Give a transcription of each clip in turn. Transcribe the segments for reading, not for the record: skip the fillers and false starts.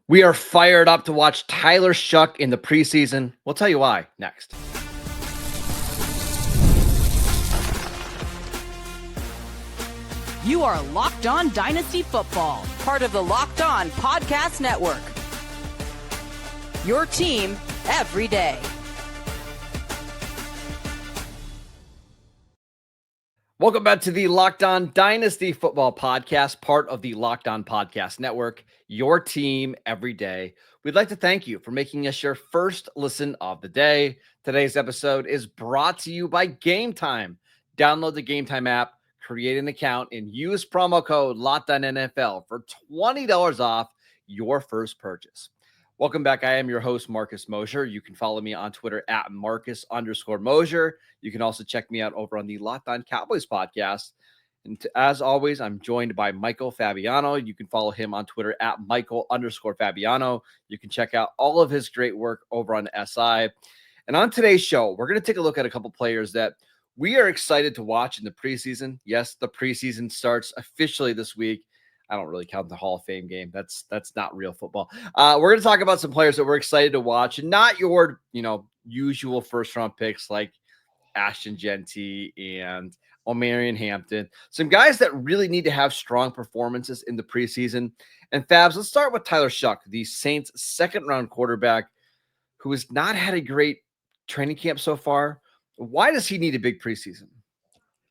We are fired up to watch Tyler Shough in the preseason. We'll tell you why next. You are Locked On Dynasty Football, part of the Locked On Podcast Network. Your team every day. Welcome back to the Locked On Dynasty Football Podcast, part of the Locked On Podcast Network, your team every day. We'd like to thank you for making us your first listen of the day. Today's episode is brought to you by Game Time. Download the Game Time app, create an account, and use promo code LOCKEDONNFL for $20 off your first purchase. Welcome back. I am your host, Marcus Mosher. You can follow me on Twitter at Marcus_Mosher. You can also check me out over on the Locked On Cowboys podcast. And as always, I'm joined by Michael Fabiano. You can follow him on Twitter at Michael_Fabiano. You can check out all of his great work over on SI. And on today's show, we're going to take a look at a couple players that we are excited to watch in the preseason. Yes, the preseason starts officially this week. I don't really count the Hall of Fame game. That's not real football. We're going to talk about some players that we're excited to watch, and not your, usual first round picks like Ashton Genty and Omarion Hampton. Some guys that really need to have strong performances in the preseason. And Fabs, let's start with Tyler Shough, the Saints' second round quarterback who has not had a great training camp so far. Why does he need a big preseason?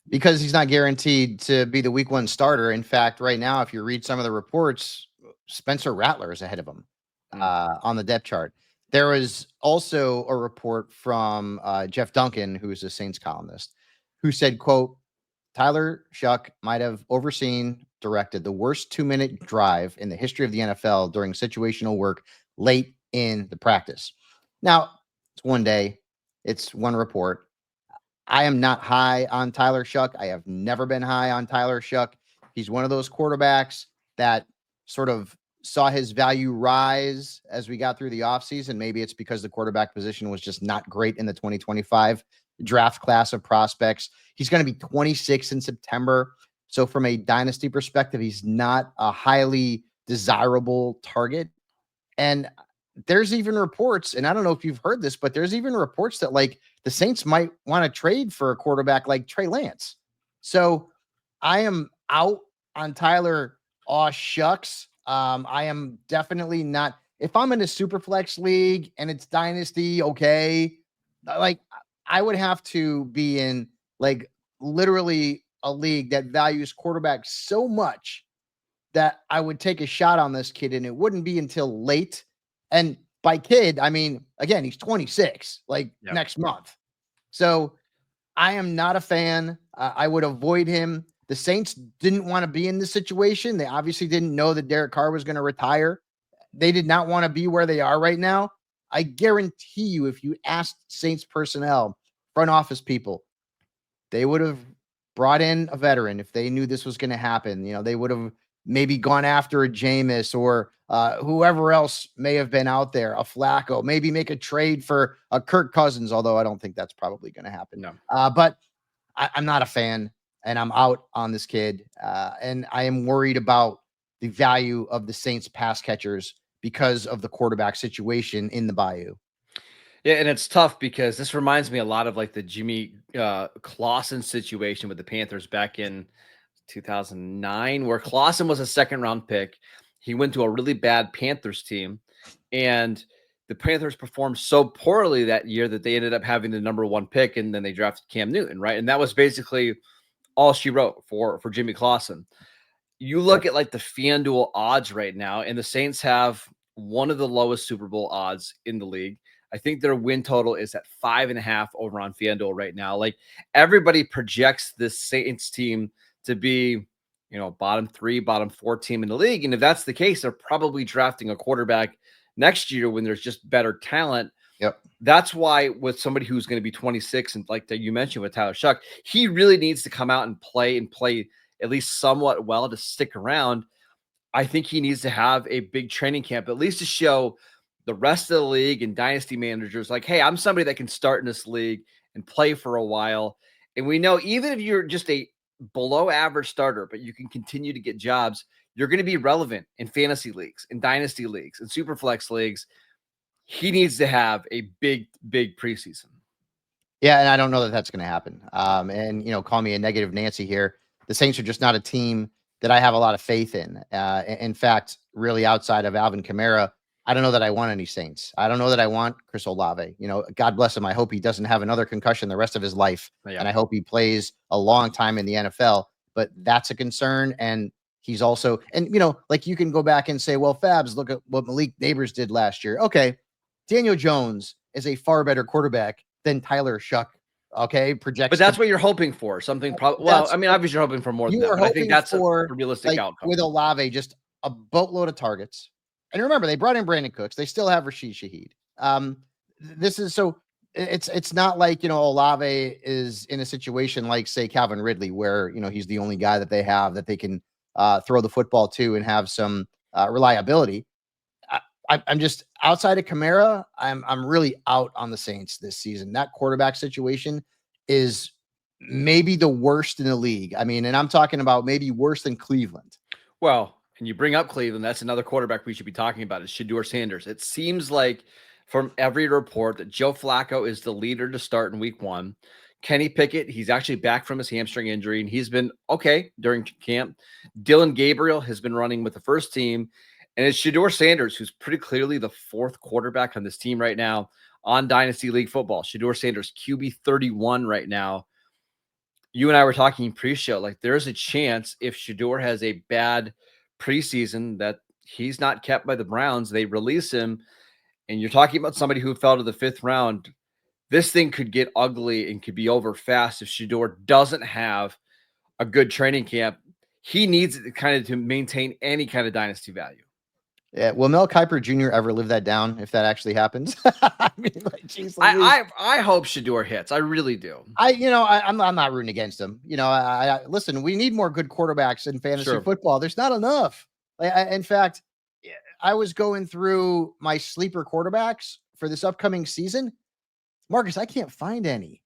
Because he's not guaranteed to be the week one starter. In fact, right now, if you read some of the reports, Spencer Rattler is ahead of him on the depth chart. There was also a report from Jeff Duncan, who is a Saints columnist, who said, quote, Tyler Shough might have directed the worst 2-minute drive in the history of the NFL during situational work late in the practice. Now, it's one day. It's one report. I am not high on Tyler Shough. I have never been high on Tyler Shough. He's one of those quarterbacks that sort of saw his value rise as we got through the offseason. Maybe it's because the quarterback position was just not great in the 2025 draft class of prospects. He's going to be 26 in September. So from a dynasty perspective, he's not a highly desirable target. And there's even reports, and I don't know if you've heard this, but there's even reports that like the Saints might want to trade for a quarterback like Trey Lance. So I am out on Tyler Shucks. I am definitely not. If I'm in a super flex league and it's dynasty, okay. Like I would have to be in like literally a league that values quarterbacks so much that I would take a shot on this kid, and it wouldn't be until late. And by kid, I mean, again, he's 26, next month. So I am not a fan. I would avoid him. The Saints didn't want to be in this situation. They obviously didn't know that Derek Carr was going to retire. They did not want to be where they are right now. I guarantee you, if you asked Saints personnel, front office people, they would have brought in a veteran if they knew this was going to happen. They would have maybe gone after a Jameis or whoever else may have been out there, a Flacco, maybe make a trade for a Kirk Cousins, although I don't think that's probably going to happen. No. But I'm not a fan, and I'm out on this kid. And I am worried about the value of the Saints pass catchers because of the quarterback situation in the Bayou. Yeah, and it's tough because this reminds me a lot of like the Jimmy Clausen situation with the Panthers back in 2009, where Clausen was a second-round pick. He went to a really bad Panthers team, and the Panthers performed so poorly that year that they ended up having the number one pick, and then they drafted Cam Newton, right? And that was basically all she wrote for Jimmy Clausen. You look at like the FanDuel odds right now, and the Saints have one of the lowest Super Bowl odds in the league. I think their win total is at 5.5 over on FanDuel right now. Like everybody projects this Saints team to be, bottom 3, bottom 4 team in the league. And if that's the case, they're probably drafting a quarterback next year when there's just better talent. Yep. That's why with somebody who's going to be 26 and like that you mentioned with Tyler Shough, he really needs to come out and play at least somewhat well to stick around. I think he needs to have a big training camp, at least to show the rest of the league and dynasty managers like, hey, I'm somebody that can start in this league and play for a while. And we know even if you're just a below average starter, but you can continue to get jobs, you're going to be relevant in fantasy leagues, in dynasty leagues, in super flex leagues. He needs to have a big preseason. Yeah, and I don't know that that's going to happen. And call me a negative Nancy here. The Saints are just not a team that I have a lot of faith in. In fact, really outside of Alvin Kamara, I don't know that I want any Saints. I don't know that I want Chris Olave. God bless him. I hope he doesn't have another concussion the rest of his life, and I hope he plays a long time in the NFL. But that's a concern, and he's also, and like you can go back and say, well, Fabs, look at what Malik Neighbors did last year. Okay, Daniel Jones is a far better quarterback than Tyler Shough. Okay, projects. But that's what you're hoping for. Something probably. Well, I mean, obviously you're hoping for more than that. But I think that's a realistic outcome with Olave. Just a boatload of targets. And remember, they brought in Brandon Cooks. They still have Rashid Shaheed. This is so. It's not like Olave is in a situation like say Calvin Ridley, where he's the only guy that they have that they can throw the football to and have some reliability. I'm just outside of Kamara. I'm really out on the Saints this season. That quarterback situation is maybe the worst in the league. I mean, and I'm talking about maybe worse than Cleveland. Well, and you bring up Cleveland. That's another quarterback we should be talking about is Shedeur Sanders. It seems like from every report that Joe Flacco is the leader to start in week 1. Kenny Pickett, he's actually back from his hamstring injury, and he's been okay during camp. Dylan Gabriel has been running with the first team. And it's Shedeur Sanders, who's pretty clearly the 4th quarterback on this team right now on Dynasty League football. Shedeur Sanders, QB 31 right now. You and I were talking pre-show, like there's a chance if Shedeur has a bad preseason that he's not kept by the Browns. They release him, and you're talking about somebody who fell to the 5th round. This thing could get ugly and could be over fast if Shedeur doesn't have a good training camp. He needs it kind of to maintain any kind of dynasty value. Yeah, will Mel Kiper Jr. ever live that down if that actually happens? I mean, like, geez, I hope Shedeur hits. I really do. I'm not rooting against him. Listen, we need more good quarterbacks in fantasy football. There's not enough. In fact, I was going through my sleeper quarterbacks for this upcoming season. Marcus, I can't find any.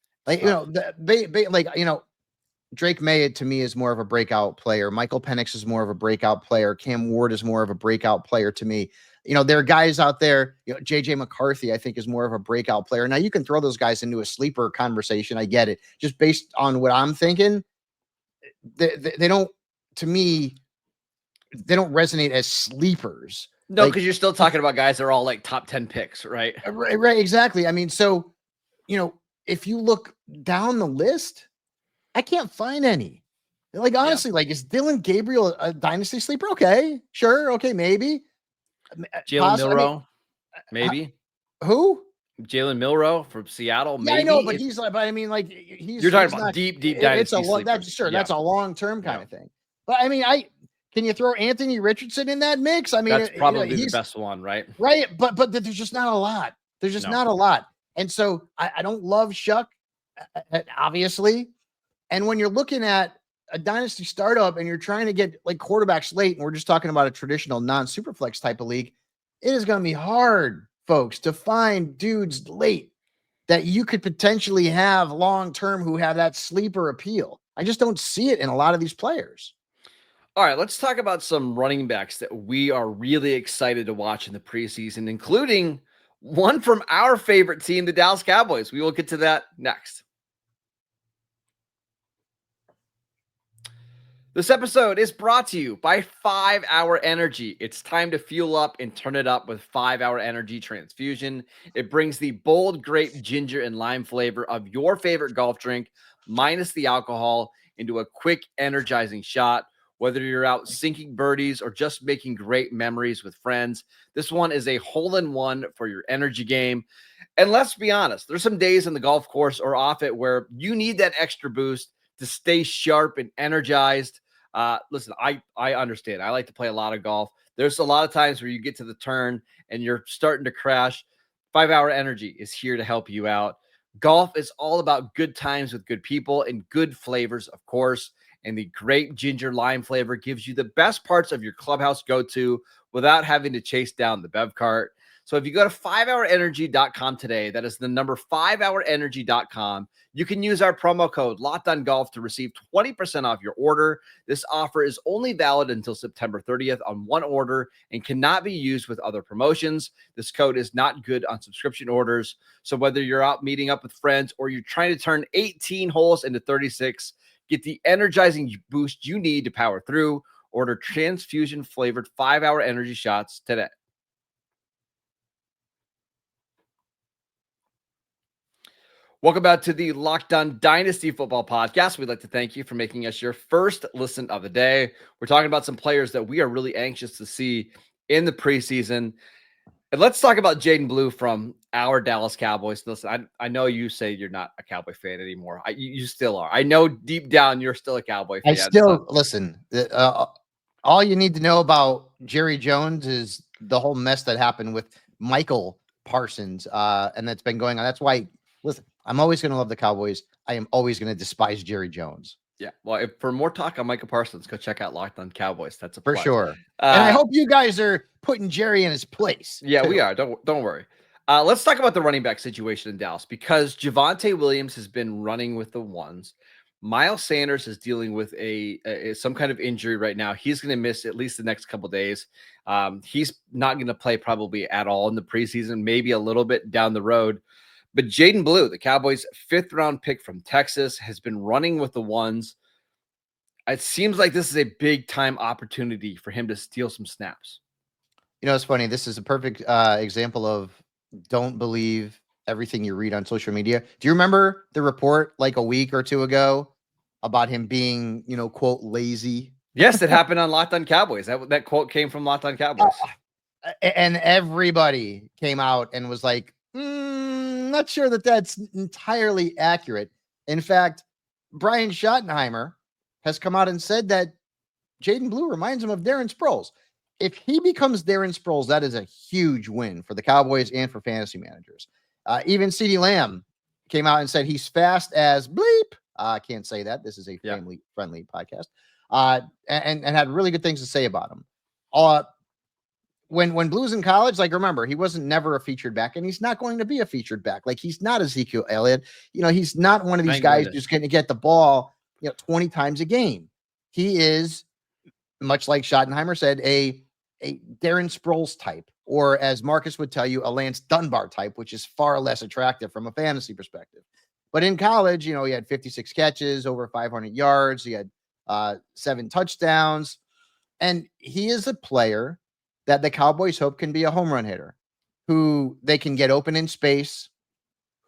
Drake May, to me, is more of a breakout player. Michael Penix is more of a breakout player. Cam Ward is more of a breakout player to me. There are guys out there, JJ McCarthy, I think, is more of a breakout player. Now, you can throw those guys into a sleeper conversation. I get it. Just based on what I'm thinking, they don't, to me, they don't resonate as sleepers. No, because you're still talking about guys that are all like top 10 picks, right? Right, exactly. I mean, so, if you look down the list, I can't find any. Like, honestly, is Dylan Gabriel a dynasty sleeper? Okay, sure. Okay, maybe. Jalen Milroe, maybe. Who? Jalen Milroe from Seattle. Maybe. Yeah, I know, but he's you're talking about deep dynasty. That's a long-term kind of thing. But I mean, can you throw Anthony Richardson in that mix? I mean, that's probably the best one, right? Right, but there's just not a lot. There's just not a lot. And so I don't love Shough, obviously. And when you're looking at a dynasty startup and you're trying to get like quarterbacks late, and we're just talking about a traditional non-superflex type of league, it is going to be hard, folks, to find dudes late that you could potentially have long-term who have that sleeper appeal. I just don't see it in a lot of these players. All right, let's talk about some running backs that we are really excited to watch in the preseason, including one from our favorite team, the Dallas Cowboys. We will get to that next. This episode is brought to you by 5 Hour Energy. It's time to fuel up and turn it up with 5 Hour Energy Transfusion. It brings the bold grape, ginger, and lime flavor of your favorite golf drink, minus the alcohol, into a quick, energizing shot. Whether you're out sinking birdies or just making great memories with friends, this one is a hole-in-one for your energy game. And let's be honest, there's some days on the golf course or off it where you need that extra boost to stay sharp and energized. Listen, I understand. I like to play a lot of golf. There's a lot of times where you get to the turn and you're starting to crash. 5 Hour Energy is here to help you out. Golf is all about good times with good people and good flavors, of course. And the grape ginger lime flavor gives you the best parts of your clubhouse go-to without having to chase down the bev cart. So if you go to 5hourenergy.com today, that is the number 5hourenergy.com, you can use our promo code LockedOnGolf to receive 20% off your order. This offer is only valid until September 30th on one order and cannot be used with other promotions. This code is not good on subscription orders. So whether you're out meeting up with friends or you're trying to turn 18 holes into 36, get the energizing boost you need to power through. Order transfusion flavored 5-hour energy shots today. Welcome back to the Locked On Dynasty Football Podcast. We'd like to thank you for making us your first listen of the day. We're talking about some players that we are really anxious to see in the preseason. And let's talk about Jaydon Blue from our Dallas Cowboys. Listen, I know you say you're not a Cowboy fan anymore. You still are. I know deep down you're still a Cowboy fan. I still listen. All you need to know about Jerry Jones is the whole mess that happened with Michael Parsons, and that's been going on. That's why, listen, I'm always going to love the Cowboys. I am always going to despise Jerry Jones. Yeah. Well, for more talk on Michael Parsons, go check out Locked On Cowboys. That's a for plug. sure. And I hope you guys are putting Jerry in his place. Yeah, too. we are. Don't worry. Let's talk about the running back situation in Dallas because Javonte Williams has been running with the ones. Miles Sanders is dealing with some kind of injury right now. He's going to miss at least the next couple of days. He's not going to play probably at all in the preseason, maybe a little bit down the road. But Jaydon Blue, the Cowboys' 5th-round pick from Texas, has been running with the ones. It seems like this is a big-time opportunity for him to steal some snaps. You know, it's funny. This is a perfect example of don't believe everything you read on social media. Do you remember the report like a week or two ago about him being, quote, lazy? Yes, it happened on Locked On Cowboys. That quote came from Locked On Cowboys. And everybody came out and was like, not sure that that's entirely accurate. In fact, Brian Schottenheimer has come out and said that Jaydon Blue reminds him of Darren Sproles. If he becomes Darren Sproles, that is a huge win for the Cowboys and for fantasy managers. Even CeeDee Lamb came out and said he's fast as bleep. I can't say that. This is a family-friendly podcast. And had really good things to say about him. When Blue's in college, like, remember, he wasn't never a featured back, and he's not going to be a featured back. Like, he's not Ezekiel Elliott. He's not one of these guys who's going to get the ball 20 times a game. He is, much like Schottenheimer said, a Darren Sproles type, or as Marcus would tell you, a Lance Dunbar type, which is far less attractive from a fantasy perspective. But in college, he had 56 catches, over 500 yards. He had 7 touchdowns. And he is a player that the Cowboys hope can be a home run hitter, who they can get open in space,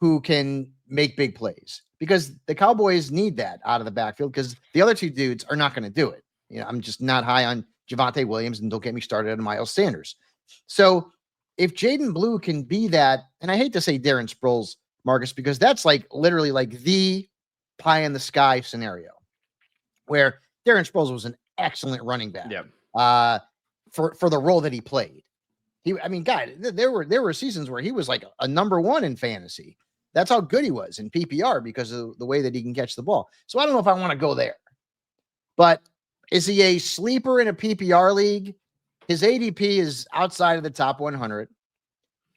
who can make big plays. Because the Cowboys need that out of the backfield, because the other two dudes are not going to do it. I'm just not high on Javonte Williams, and don't get me started on Miles Sanders. So if Jaydon Blue can be that, and I hate to say Darren Sproles, Marcus, because that's like literally like the pie in the sky scenario where Darren Sproles was an excellent running back. Yeah. For the role that he played. There were seasons where he was like a number 1 in fantasy. That's how good he was in PPR because of the way that he can catch the ball. So I don't know if I want to go there. But is he a sleeper in a PPR league? His ADP is outside of the top 100.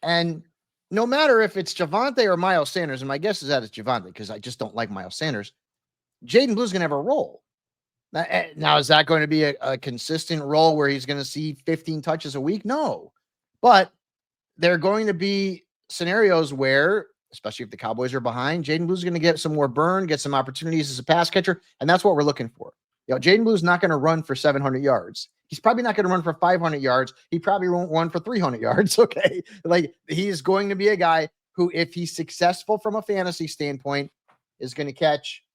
And no matter if it's Javonte or Miles Sanders, and my guess is that it's Javonte because I just don't like Miles Sanders, Jaydon Blue's going to have a role. Now, is that going to be a consistent role where he's going to see 15 touches a week? No. But there are going to be scenarios where, especially if the Cowboys are behind, Jaydon Blue's going to get some more burn, get some opportunities as a pass catcher, and that's what we're looking for. Jaydon Blue's not going to run for 700 yards. He's probably not going to run for 500 yards. He probably won't run for 300 yards, okay? Like, he's going to be a guy who, if he's successful from a fantasy standpoint, is going to catch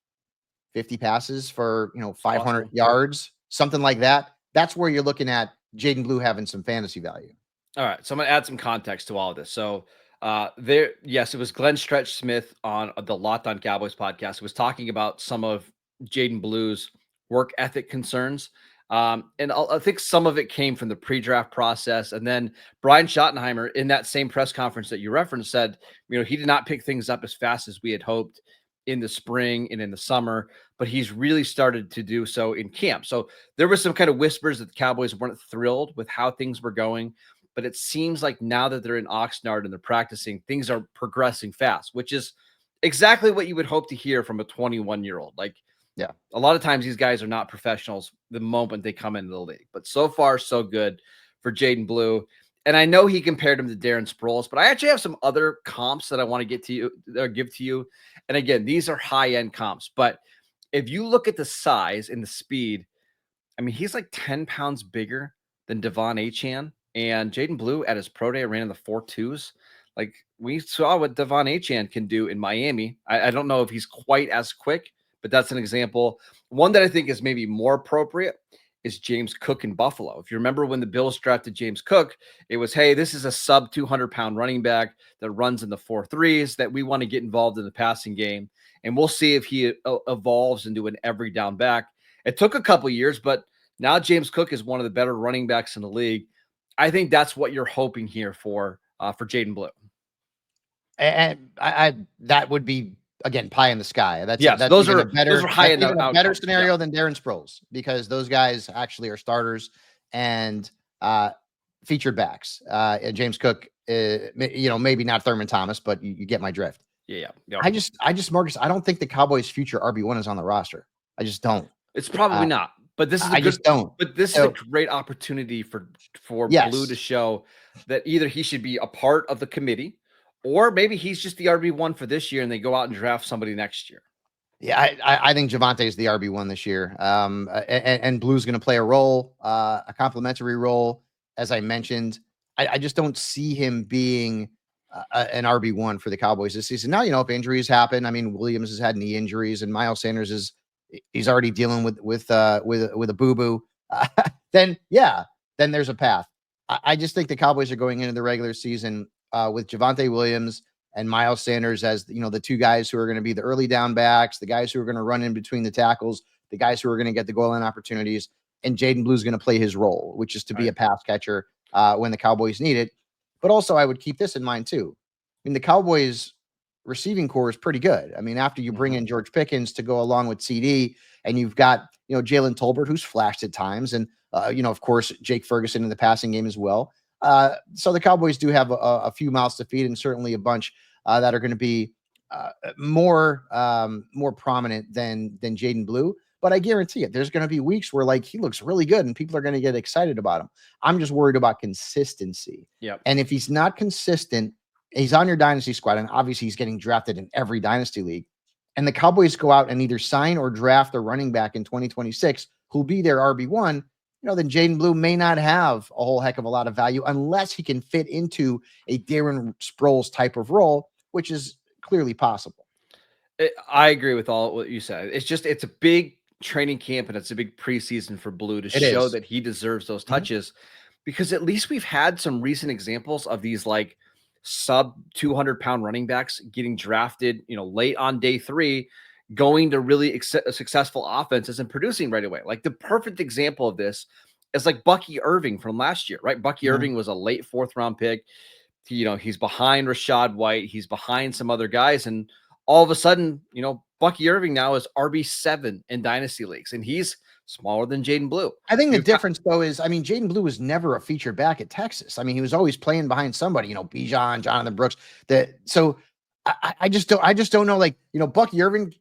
50 passes for, 500 yards, something like that. That's where you're looking at Jaydon Blue having some fantasy value. All right. So I'm going to add some context to all of this. So it was Glenn Stretch Smith on the Locked On Cowboys podcast, who was talking about some of Jaydon Blue's work ethic concerns. And I think some of it came from the pre-draft process. And then Brian Schottenheimer, in that same press conference that you referenced, said, he did not pick things up as fast as we had hoped in the spring and in the summer, but he's really started to do so in camp. So there was some kind of whispers that the Cowboys weren't thrilled with how things were going. but it seems like now that they're in Oxnard and they're practicing, things are progressing fast, which is exactly what you would hope to hear from a 21-year-old. Like, Yeah. a lot of times these guys are not professionals the moment they come into the league, but so far so good for Jaydon Blue. And I know he compared him to Darren Sproles, but I actually have some other comps that I want to get to you or give to you. And again, these are high-end comps, but if you look at the size and the speed, I mean, he's like 10 pounds bigger than Devon Achane, and Jaydon Blue at his pro day ran in the 4.2s. Like, we saw what Devon Achane can do in Miami. I don't know if he's quite as quick, but that's an example. One that I think is maybe more appropriate is James Cook in Buffalo. If you remember when the Bills drafted James Cook, it was, hey, this is a sub 200-pound running back that runs in the 4.3s that we want to get involved in the passing game. And we'll see if he evolves into an every down back. It took a couple years, but now James Cook is one of the better running backs in the league. I think that's what you're hoping here for Jaydon Blue. And I that would be, again, pie in the sky. That's those even are a better, high that's even a better outcomes. scenario than Darren Sproles, because those guys actually are starters and featured backs. And James Cook, maybe not Thurman Thomas, but you get my drift. Yeah. I just, Marcus, I don't think the Cowboys' future RB1 is on the roster. I just don't. It's probably not. But this is just don't. But this is a great opportunity for Yes. Blue to show that either he should be a part of the committee, or maybe he's just the RB1 for this year and they go out and draft somebody next year. Yeah, I think Javonte is the RB1 this year. And Blue's going to play a role, a complementary role, as I mentioned. I just don't see him being an RB1 for the Cowboys this season. Now, if injuries happen, I mean, Williams has had knee injuries, and Miles Sanders he's already dealing with a boo-boo. Then there's a path. I just think the Cowboys are going into the regular season with Javonte Williams and Miles Sanders as, the two guys who are going to be the early down backs, the guys who are going to run in between the tackles, the guys who are going to get the goal line opportunities, and Jaydon Blue is going to play his role, which is to be a pass catcher when the Cowboys need it. But also, I would keep this in mind too. I mean, the Cowboys receiving core is pretty good. I mean, after you bring in George Pickens to go along with CD, and you've got, Jalen Tolbert, who's flashed at times, and, of course, Jake Ferguson in the passing game as well. So the Cowboys do have a few mouths to feed, and certainly a bunch that are going to be more prominent than Jaydon Blue. But I guarantee it, there's going to be weeks where he looks really good and people are going to get excited about him. I'm just worried about consistency. Yeah. And if he's not consistent, he's on your dynasty squad, and obviously he's getting drafted in every dynasty league. And the Cowboys go out and either sign or draft a running back in 2026 who'll be their RB1. Then Jaydon Blue may not have a whole heck of a lot of value unless he can fit into a Darren Sproles type of role, which is clearly possible. I agree with all what you said. It's a big training camp and it's a big preseason for Blue to show that he deserves those touches, because at least we've had some recent examples of these sub 200-pound running backs getting drafted, late on day 3, going to really successful offenses and producing right away. Like, the perfect example of this is Bucky Irving from last year, right? Bucky Irving was a late 4th-round pick. He's behind Rachaad White. He's behind some other guys. And all of a sudden, Bucky Irving now is RB7 in dynasty leagues, and he's smaller than Jaydon Blue. I think the difference, though, is, Jaydon Blue was never a featured back at Texas. I mean, he was always playing behind somebody, Bijan, Jonathan Brooks. So I just don't know, Bucky Irving.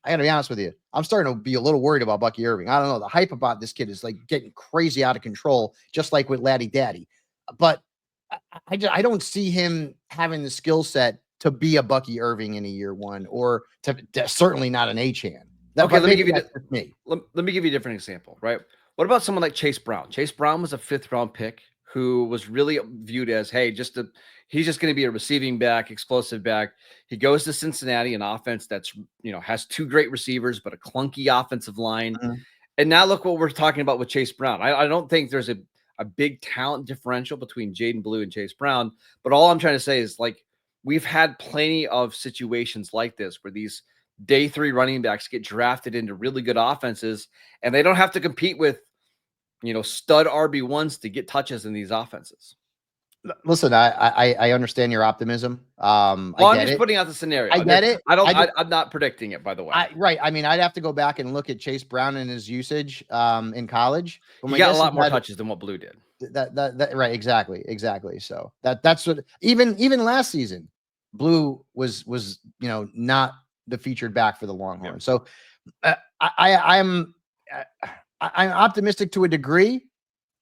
I got to be honest with you. I'm starting to be a little worried about Bucky Irving. I don't know. The hype about this kid is getting crazy out of control, just like with Laddie Daddy. But I don't see him having the skill set to be a Bucky Irving in a year 1, or to certainly not an Achane. Okay, let me give you a different example, right? What about someone like Chase Brown? Chase Brown was a 5th-round pick who was really viewed as, hey, he's just going to be a receiving back, explosive back. He goes to Cincinnati, an offense that's, has 2 great receivers, but a clunky offensive line. And now look what we're talking about with Chase Brown. I don't think there's a big talent differential between Jaydon Blue and Chase Brown, but all I'm trying to say is, we've had plenty of situations like this where these day 3 running backs get drafted into really good offenses, and they don't have to compete with, stud RB1s to get touches in these offenses. Listen, I understand your optimism. Well, I I'm get just it. putting out the scenario. I get it. I'm not predicting it, by the way. Right. I mean, I'd have to go back and look at Chase Brown and his usage in college. But He my got a guess is lot more touches than what Blue did. that right, exactly. So that's what even last season, Blue was not the featured back for the Longhorns. Yeah. So I'm optimistic to a degree,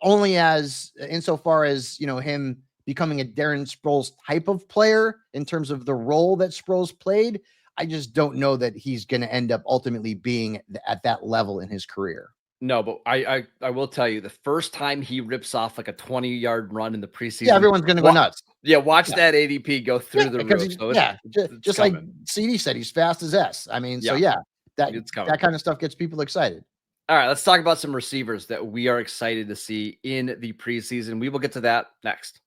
only as insofar as him becoming a Darren Sproles type of player in terms of the role that Sproles played. I just don't know that he's going to end up ultimately being at that level in his career. No, but I will tell you, the first time he rips off like a 20-yard run in the preseason, yeah, everyone's going to go nuts. Yeah, watch that ADP go through the roof. So just like CD said, he's fast as S. I mean, so that kind of stuff gets people excited. All right, let's talk about some receivers that we are excited to see in the preseason. We will get to that next.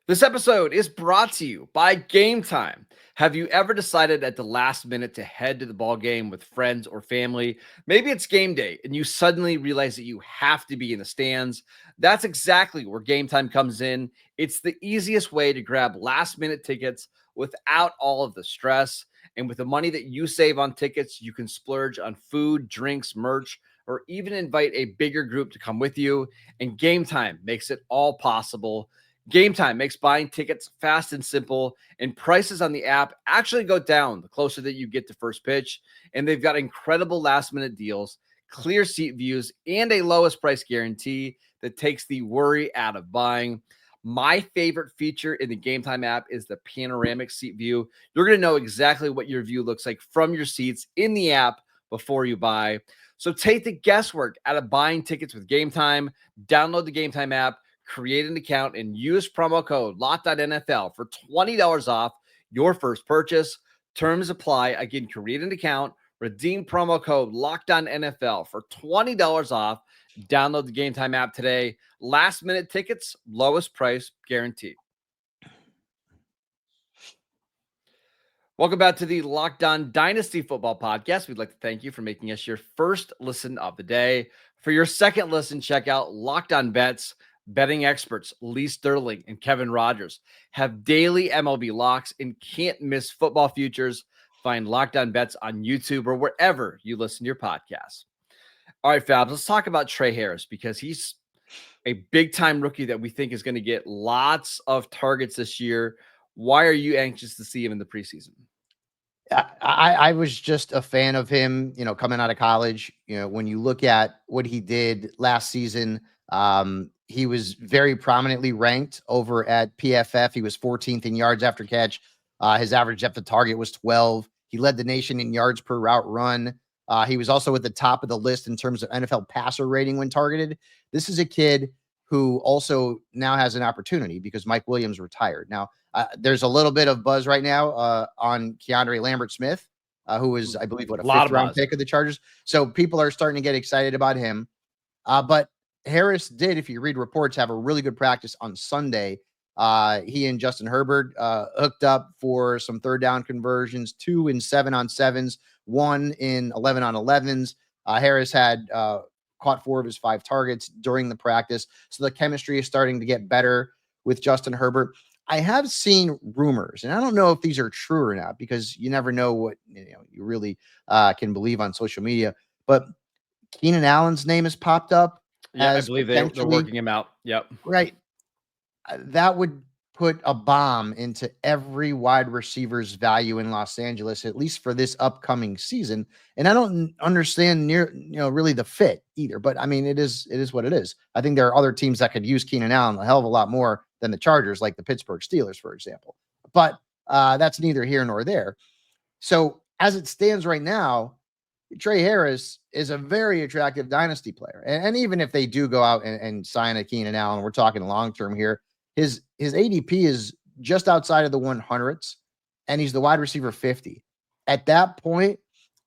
This episode is brought to you by Game Time. Have you ever decided at the last minute to head to the ball game with friends or family? Maybe it's game day and you suddenly realize that you have to be in the stands. That's exactly where Game Time comes in. It's the easiest way to grab last minute tickets without all of the stress. And with the money that you save on tickets, you can splurge on food, drinks, merch, or even invite a bigger group to come with you. And Game Time makes it all possible. Game Time makes buying tickets fast and simple, and prices on the app actually go down the closer that you get to first pitch. And they've got incredible last-minute deals, clear seat views, and a lowest price guarantee that takes the worry out of buying. My favorite feature in the Game Time app is the panoramic seat view. You're going to know exactly what your view looks like from your seats in the app before you buy. So take the guesswork out of buying tickets with Game Time. Download the Game Time app, create an account, and use promo code LOCKEDONNFL for $20 off your first purchase. Terms apply. Again, create an account, redeem promo code LOCKEDONNFL for $20 off. Download the Game Time app today. Last minute tickets, lowest price guaranteed. Welcome back to the Locked On Dynasty Football Podcast. We'd like to thank you for making us your first listen of the day. For your second listen, check out Locked On Bets. Betting experts Lee Sterling and Kevin Rogers have daily MLB locks and can't miss football futures. Find Locked On Bets on YouTube or wherever you listen to your podcasts. All right, Fabs, let's talk about Tre Harris because he's a big-time rookie that we think is going to get lots of targets this year. Why are you anxious to see him in the preseason? I was just a fan of him, coming out of college. When you look at what he did last season, he was very prominently ranked over at PFF. He was 14th in yards after catch. His average depth of target was 12. He led the nation in yards per route run. He was also at the top of the list in terms of NFL passer rating when targeted. This is a kid who also now has an opportunity because Mike Williams retired. Now, there's a little bit of buzz right now on Keandre Lambert-Smith, who was, I believe, a fifth-round pick of the Chargers. So people are starting to get excited about him. But Harris did, if you read reports, have a really good practice on Sunday. He and Justin Herbert hooked up for some third down conversions, 2 in 7 on 7s, 1 in 11 on 11s. Harris had caught 4 of his 5 targets during the practice. So the chemistry is starting to get better with Justin Herbert. I have seen rumors, and I don't know if these are true or not, because you never know what you really can believe on social media. But Keenan Allen's name has popped up. Yeah, I believe they're working him out. Yep. Right. That would put a bomb into every wide receiver's value in Los Angeles, at least for this upcoming season. And I don't understand really the fit either. But I mean, it is what it is. I think there are other teams that could use Keenan Allen a hell of a lot more than the Chargers, like the Pittsburgh Steelers, for example. But that's neither here nor there. So as it stands right now, Tre Harris is a very attractive dynasty player. And even if they do go out and sign a Keenan Allen, we're talking long-term here, his ADP is just outside of the 100s, and he's the wide receiver 50. At that point,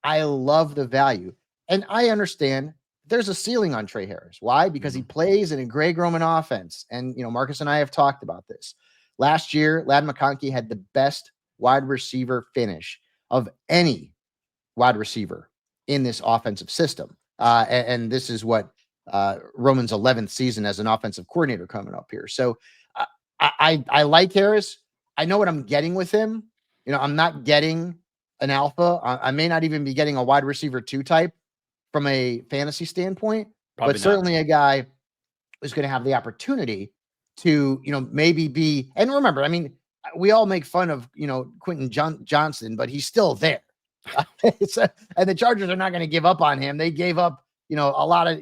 I love the value. And I understand there's a ceiling on Tre Harris. Why? Because he plays in a Greg Roman offense. And, Marcus and I have talked about this. Last year, Ladd McConkey had the best wide receiver finish of any wide receiver in this offensive system. And this is what Roman's 11th season as an offensive coordinator coming up here. So I like Harris. I know what I'm getting with him. I'm not getting an alpha. I may not even be getting a wide receiver 2 type from a fantasy standpoint, Probably but not. certainly a guy who's going to have the opportunity to, maybe be. And remember, I mean, we all make fun of, Quentin Johnson, but he's still there. And the Chargers are not going to give up on him. They gave up, a lot of,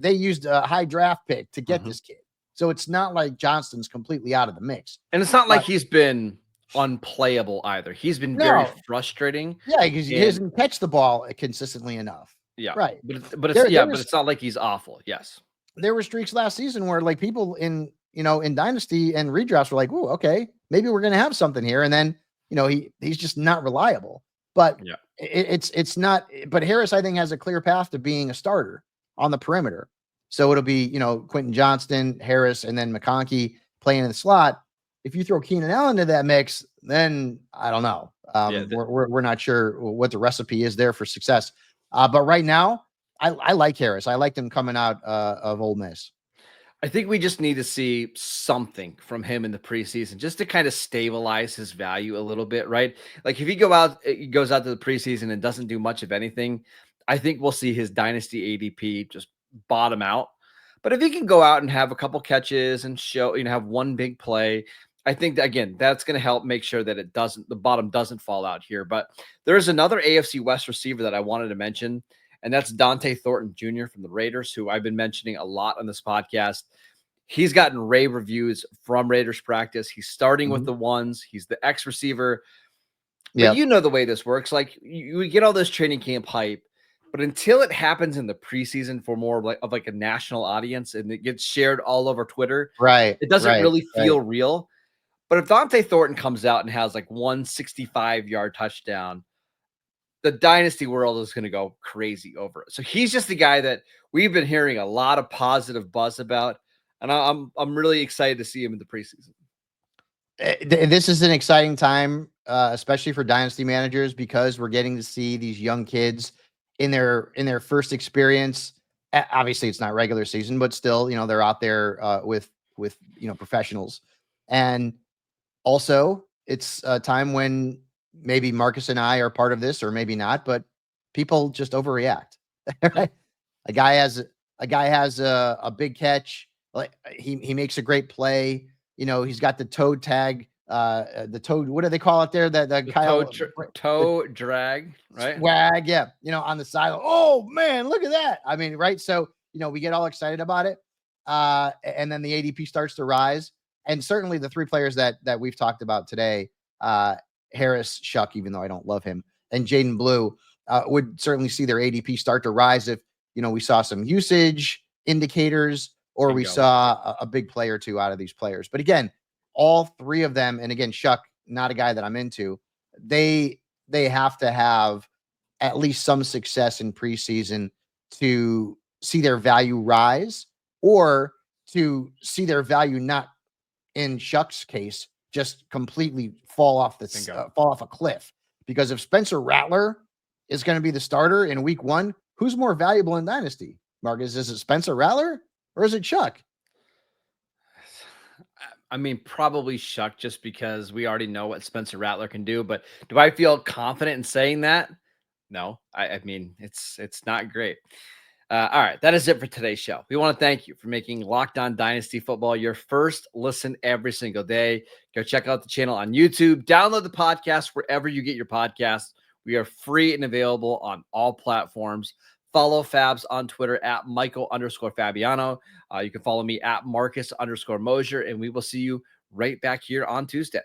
they used a high draft pick to get this kid. So it's not like Johnston's completely out of the mix. And it's not like he's been unplayable either. He's been very frustrating. Yeah, because he doesn't catch the ball consistently enough. Yeah. Right. But it's not like he's awful. Yes. There were streaks last season where like people in Dynasty and redrafts were like, "Ooh, okay, maybe we're going to have something here." And then, he's just not reliable. But it's not. But Harris, I think, has a clear path to being a starter on the perimeter. So it'll be, Quentin Johnston, Harris, and then McConkey playing in the slot. If you throw Keenan Allen into that mix, then I don't know. We're not sure what the recipe is there for success. But right now, I like Harris. I liked him coming out of Ole Miss. I think we just need to see something from him in the preseason just to kind of stabilize his value a little bit, right? Like if he goes out to the preseason and doesn't do much of anything, I think we'll see his dynasty ADP just bottom out. But if he can go out and have a couple catches and show, have one big play, I think that, again, that's going to help make sure that the bottom doesn't fall out here. But there's another AFC West receiver that I wanted to mention, and that's Donte Thornton Jr. from the Raiders, who I've been mentioning a lot on this podcast. He's gotten rave reviews from Raiders practice. He's starting with the ones. He's the X receiver. But you know the way this works. Like you get all this training camp hype, but until it happens in the preseason for more of a national audience and it gets shared all over Twitter, right? It doesn't really feel real. But if Donte Thornton comes out and has like 165-yard touchdown, the dynasty world is going to go crazy over it. So he's just the guy that we've been hearing a lot of positive buzz about, and I'm really excited to see him in the preseason. This is an exciting time, especially for dynasty managers, because we're getting to see these young kids in their first experience. Obviously, it's not regular season, but still, they're out there with professionals, and also it's a time when maybe Marcus and I are part of this, or maybe not, but people just overreact. Right? A guy has a big catch, like he makes a great play. He's got the toe tag, the toe. What do they call it there? The Kyle toe drag, right? Swag, yeah. On the side. Oh man, look at that! I mean, right? So we get all excited about it, and then the ADP starts to rise. And certainly the 3 players that we've talked about today, Harris, Shough, even though I don't love him, and Jaden Blue, would certainly see their ADP start to rise if we saw some usage indicators, or we saw a big play or 2 out of these players. But again, all 3 of them, and again, Shough, not a guy that I'm into, they have to have at least some success in preseason to see their value rise, or to see their value, not in Shough's case, just completely fall off a cliff. Because if Spencer Rattler is going to be the starter in week 1, who's more valuable in Dynasty? Marcus, is it Spencer Rattler or is it Shough? I mean, probably Shough, just because we already know what Spencer Rattler can do. But do I feel confident in saying that? No. I mean, it's not great. All right, that is it for today's show. We want to thank you for making Locked On Dynasty Football your first listen every single day. Go check out the channel on YouTube. Download the podcast wherever you get your podcasts. We are free and available on all platforms. Follow Fabs on Twitter at Michael_Fabiano. You can follow me at Marcus_Mosher, and we will see you right back here on Tuesday.